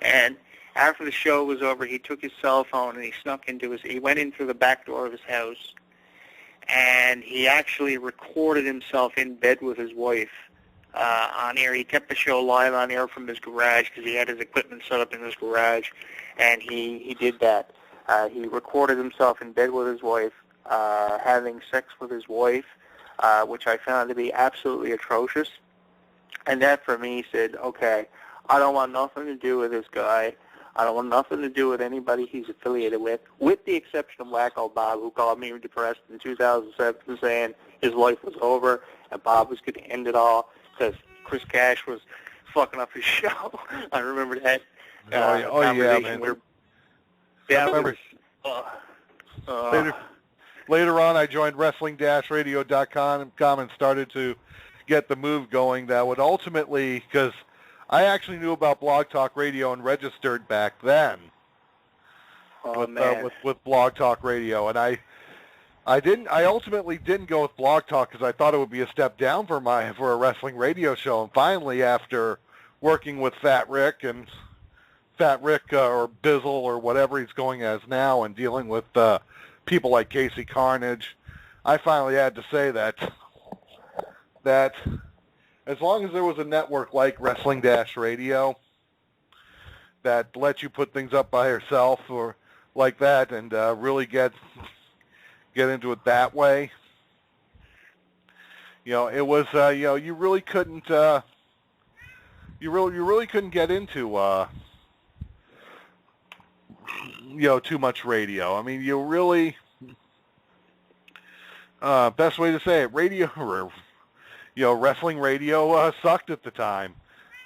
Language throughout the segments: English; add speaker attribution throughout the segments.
Speaker 1: And after the show was over, he took his cell phone and he went in through the back door of his house, and he actually recorded himself in bed with his wife on air. He kept the show live on air from his garage because he had his equipment set up in his garage, and he did that. He recorded himself in bed with his wife, having sex with his wife, which I found to be absolutely atrocious. And that, for me, said, okay, I don't want nothing to do with this guy. I don't want nothing to do with anybody he's affiliated with the exception of Wacko Bob, who called me depressed in 2007 saying his life was over and Bob was going to end it all because Chris Cash was fucking up his show. I remember that conversation.
Speaker 2: Man.
Speaker 1: Where
Speaker 2: Later on, I joined wrestling-radio.com and started to get the move going that would ultimately, because I actually knew about Blog Talk Radio and registered back then with Blog Talk Radio, and I ultimately didn't go with Blog Talk because I thought it would be a step down for a wrestling radio show. And finally, after working with Fat Rick or Bizzle or whatever he's going as now, and dealing with people like Casey Carnage, I finally had to say that as long as there was a network like Wrestling-Radio that lets you put things up by yourself or like that and really get into it that way, it was you really couldn't you really couldn't get into too much radio. I mean, you really best way to say it, wrestling radio sucked at the time.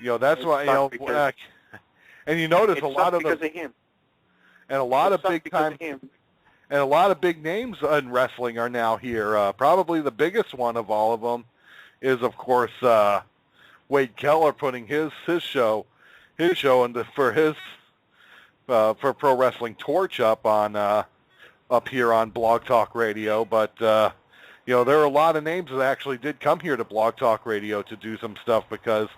Speaker 2: That's why, and you notice a lot of
Speaker 1: because of him.
Speaker 2: And a lot of big time, and a lot of big names in wrestling are now here. Probably the biggest one of all of them is, of course, Wade Keller putting his show for Pro Wrestling Torch up here on Blog Talk Radio. But there are a lot of names that actually did come here to Blog Talk Radio to do some stuff because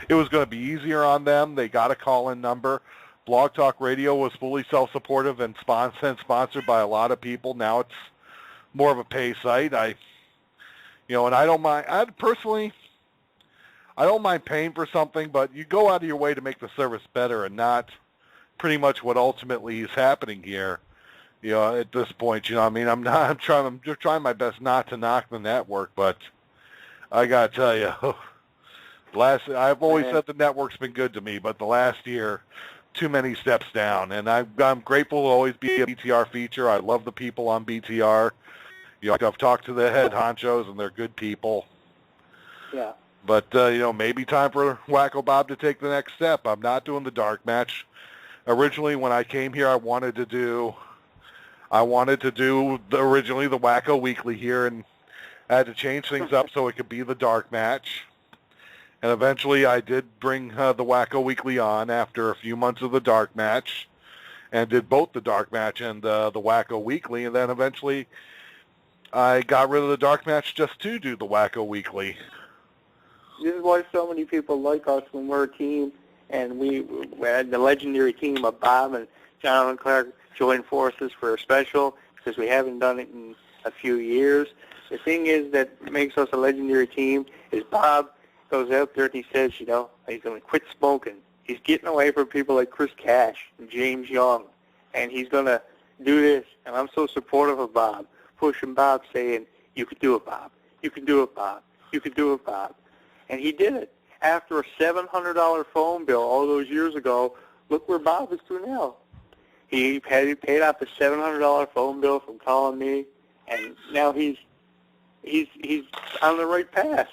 Speaker 2: it was going to be easier on them. They got a call-in number. Blog Talk Radio was fully self-supportive and sponsored by a lot of people. Now it's more of a pay site. And I don't mind. I don't mind paying for something, but you go out of your way to make the service better, and not pretty much what ultimately is happening here. At this point, I'm just trying my best not to knock the network, but I gotta tell you, I've always said the network's been good to me, but the last year, too many steps down, and I'm grateful to always be a BTR feature. I love the people on BTR. I've talked to the head honchos, and they're good people.
Speaker 1: Yeah.
Speaker 2: But maybe time for Wacko Bob to take the next step. I'm not doing the dark match. Originally, when I came here, I wanted to do originally the Wacko Weekly here, and I had to change things up so it could be the dark match. And eventually I did bring the Wacko Weekly on after a few months of the dark match, and did both the dark match and the Wacko Weekly. And then eventually I got rid of the dark match just to do the Wacko Weekly.
Speaker 1: This is why so many people like us when we're a team, and we had the legendary team of Bob and John and Clarke joined forces for a special, because we haven't done it in a few years. The thing is that makes us a legendary team is Bob goes out there and he says, he's going to quit smoking. He's getting away from people like Chris Cash and James Young, and he's going to do this. And I'm so supportive of Bob, pushing Bob, saying, you can do it, Bob. You can do it, Bob. You can do it, Bob. And he did it. After a $700 phone bill all those years ago, look where Bob is to now. He paid off the $700 phone bill from calling me, and now he's on the right path.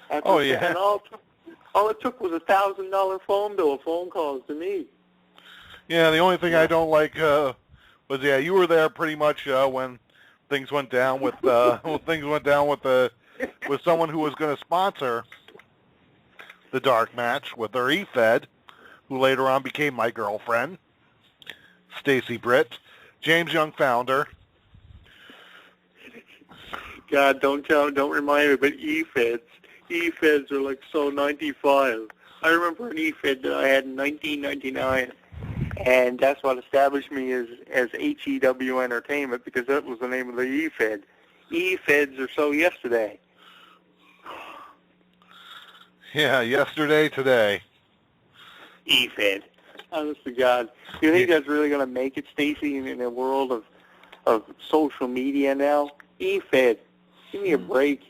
Speaker 1: And all it took was a $1,000 phone bill of phone calls to me.
Speaker 2: Yeah, the only thing I don't like was you were there pretty much when things went down with with someone who was going to sponsor the dark match with her E-Fed, who later on became my girlfriend, Stacy Britt, James Young founder. God,
Speaker 1: don't remind me, but E-Feds are like so 95. I remember an E-Fed that I had in 1999, and that's what established me as HEW Entertainment, because that was the name of the E-Fed. E-Feds are so yesterday.
Speaker 2: Yeah, yesterday, today.
Speaker 1: E-Fed. Honest to God. Do you think that's really going to make it, Stacy, in a world of social media now? E-Fed. Give me a break.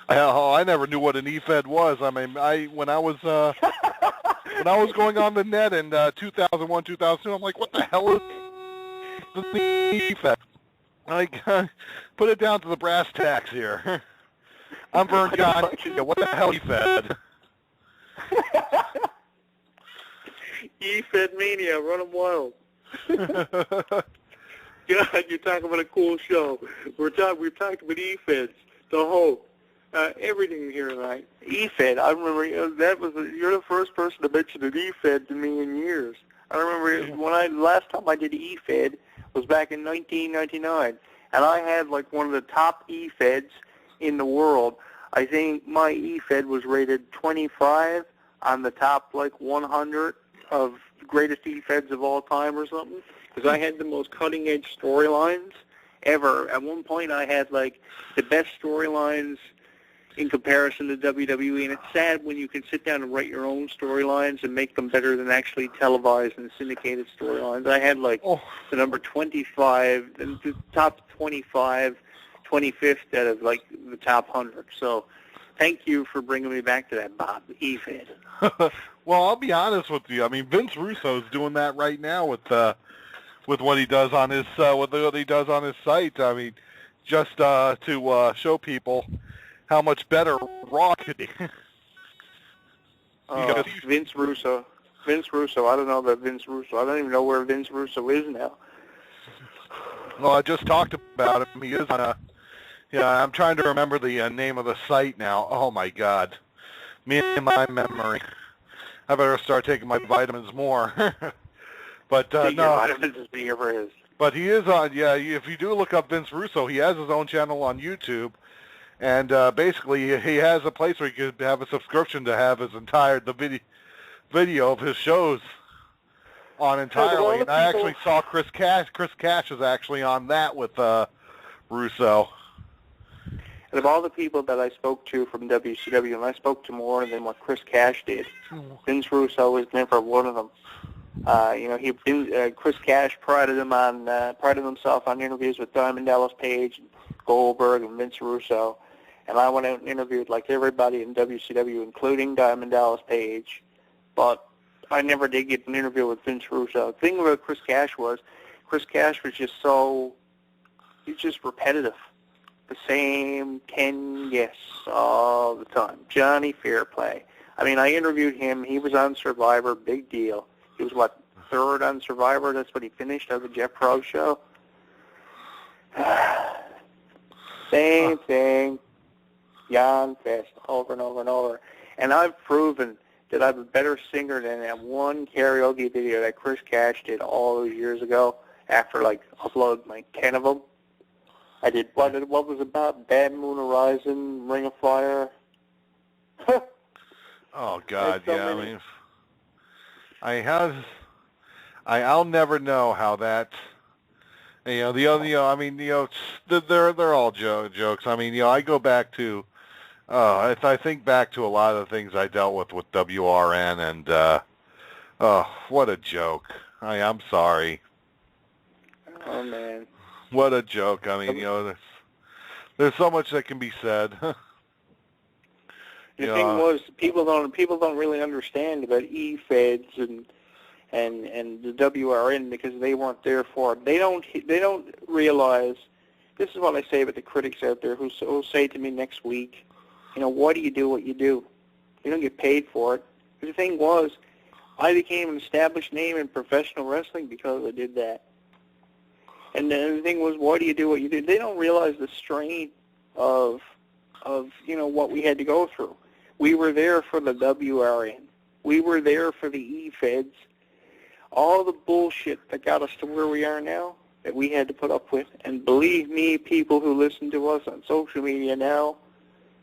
Speaker 2: I never knew what an E-Fed was. I mean, when I was going on the net in 2001, 2002, I'm like, what the hell is the E-Fed? Like, put it down to the brass tacks here. I'm Vern John. What the hell E-Fed?
Speaker 1: E-Fed Mania, run them wild. God, you're talking about a cool show. We've talked about E-Feds, the whole, everything here tonight. E-Fed, I remember you're the first person to mention an E-Fed to me in years. I remember last time I did E-Fed was back in 1999, and I had like one of the top E-Feds in the world. I think my E-Fed was rated 25 on the top like 100 of greatest E-Feds of all time or something, because I had the most cutting-edge storylines ever. At one point, I had like the best storylines in comparison to WWE, and it's sad when you can sit down and write your own storylines and make them better than actually televised and syndicated storylines. I had like the number 25, the top 25, 25th out of like the top 100. So thank you for bringing me back to that, Bob, E-Fed.
Speaker 2: Well, I'll be honest with you. I mean, Vince Russo's doing that right now with what he does on his what he does on his site. I mean, just to show people how much better Raw could be.
Speaker 1: Vince Russo. I don't know about Vince Russo. I don't even know where Vince Russo is now.
Speaker 2: Well, I just talked about him. He is on a. Yeah, I'm trying to remember the name of the site now. Oh my God, me and my memory. I better start taking my vitamins more. But no,
Speaker 1: vitamins is being for his.
Speaker 2: But he is on. Yeah, if you do look up Vince Russo, he has his own channel on YouTube, and basically he has a place where you could have a subscription to have his entire video of his shows on entirely. And I actually saw Chris Cash. Chris Cash is actually on that with Russo.
Speaker 1: And of all the people that I spoke to from WCW, and I spoke to more than what Chris Cash did, Vince Russo was never one of them. Chris Cash prided himself on interviews with Diamond Dallas Page, Goldberg, and Vince Russo. And I went out and interviewed like everybody in WCW, including Diamond Dallas Page. But I never did get an interview with Vince Russo. The thing about Chris Cash was he's just repetitive. The same 10 guests all the time. Johnny Fairplay. I mean, I interviewed him. He was on Survivor. Big deal. He was, third on Survivor? That's what he finished on the Jeff Probst show. Same thing. Yawn fest over and over and over. And I've proven that I'm a better singer than that one karaoke video that Chris Cash did all those years ago after, uploading 10 of them. I did what was about Bad Moon Horizon, Ring of Fire.
Speaker 2: Oh God, yeah. I'll never know how that. They're all jokes. I mean, I go back to. I think back to a lot of the things I dealt with WRN, and what a joke. I'm sorry.
Speaker 1: Oh man.
Speaker 2: What a joke. I mean, there's so much that can be said.
Speaker 1: The thing was, people don't really understand about E-Feds and the WRN because they weren't there for it. They don't realize. This is what I say about the critics out there who say to me next week, why do you do what you do? You don't get paid for it. But the thing was, I became an established name in professional wrestling because I did that. And then the thing was, why do you do what you do? They don't realize the strain of what we had to go through. We were there for the WRN. We were there for the E-Feds. All the bullshit that got us to where we are now that we had to put up with. And believe me, people who listen to us on social media now,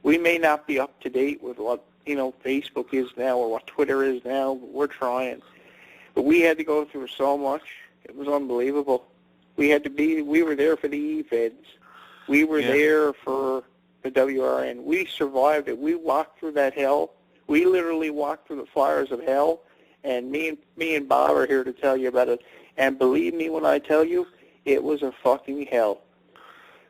Speaker 1: we may not be up to date with what Facebook is now or what Twitter is now. We're trying. But we had to go through so much. It was unbelievable. We were there for the E-Feds. We were there for the WRN. We survived it. We walked through that hell. We literally walked through the fires of hell. And me and Bob are here to tell you about it. And believe me when I tell you, it was a fucking hell.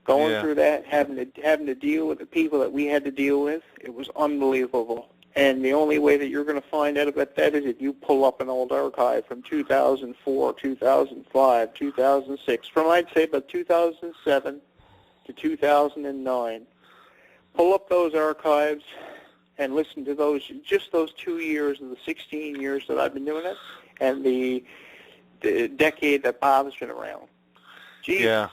Speaker 1: Going through that, having to deal with the people that we had to deal with, it was unbelievable. And the only way that you're going to find out about that is if you pull up an old archive from 2004, 2005, 2006, from I'd say about 2007 to 2009. Pull up those archives and listen to just those 2 years of the 16 years that I've been doing it, and the decade that Bob's been around. Jesus.
Speaker 2: Yeah.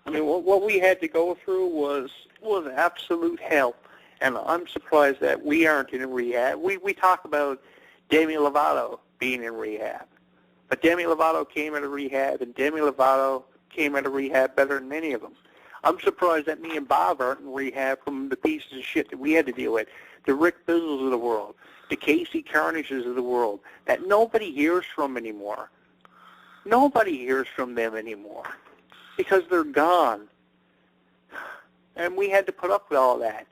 Speaker 1: I mean, what we had to go through was absolute hell, and I'm surprised that we aren't in rehab. We talk about Demi Lovato being in rehab, but Demi Lovato came out of rehab, and Demi Lovato came out of rehab better than any of them. I'm surprised that me and Bob aren't in rehab from the pieces of shit that we had to deal with, the Rick Bizzles of the world, the Casey Carnages of the world, that nobody hears from anymore. Nobody hears from them anymore because they're gone. And we had to put up with all that.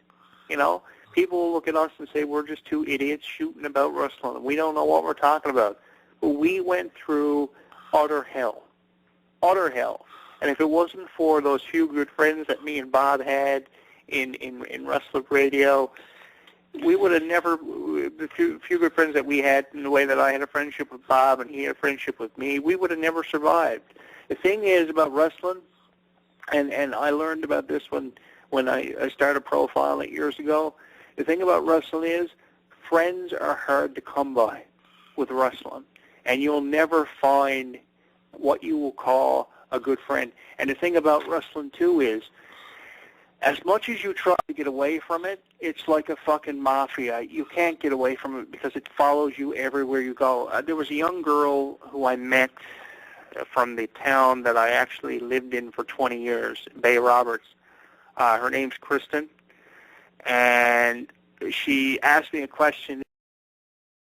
Speaker 1: People will look at us and say we're just two idiots shooting about wrestling, and we don't know what we're talking about. But we went through utter hell. Utter hell. And if it wasn't for those few good friends that me and Bob had in Wrestling Radio, we would have never, the few good friends that we had in the way that I had a friendship with Bob and he had a friendship with me, we would have never survived. The thing is about wrestling, and I learned about this when I started profiling it years ago, the thing about wrestling is friends are hard to come by with wrestling, and you'll never find what you will call a good friend. And the thing about wrestling, too, is as much as you try to get away from it, it's like a fucking mafia. You can't get away from it because it follows you everywhere you go. There was a young girl who I met from the town that I actually lived in for 20 years, Bay Roberts. Her name's Kristen, and she asked me a question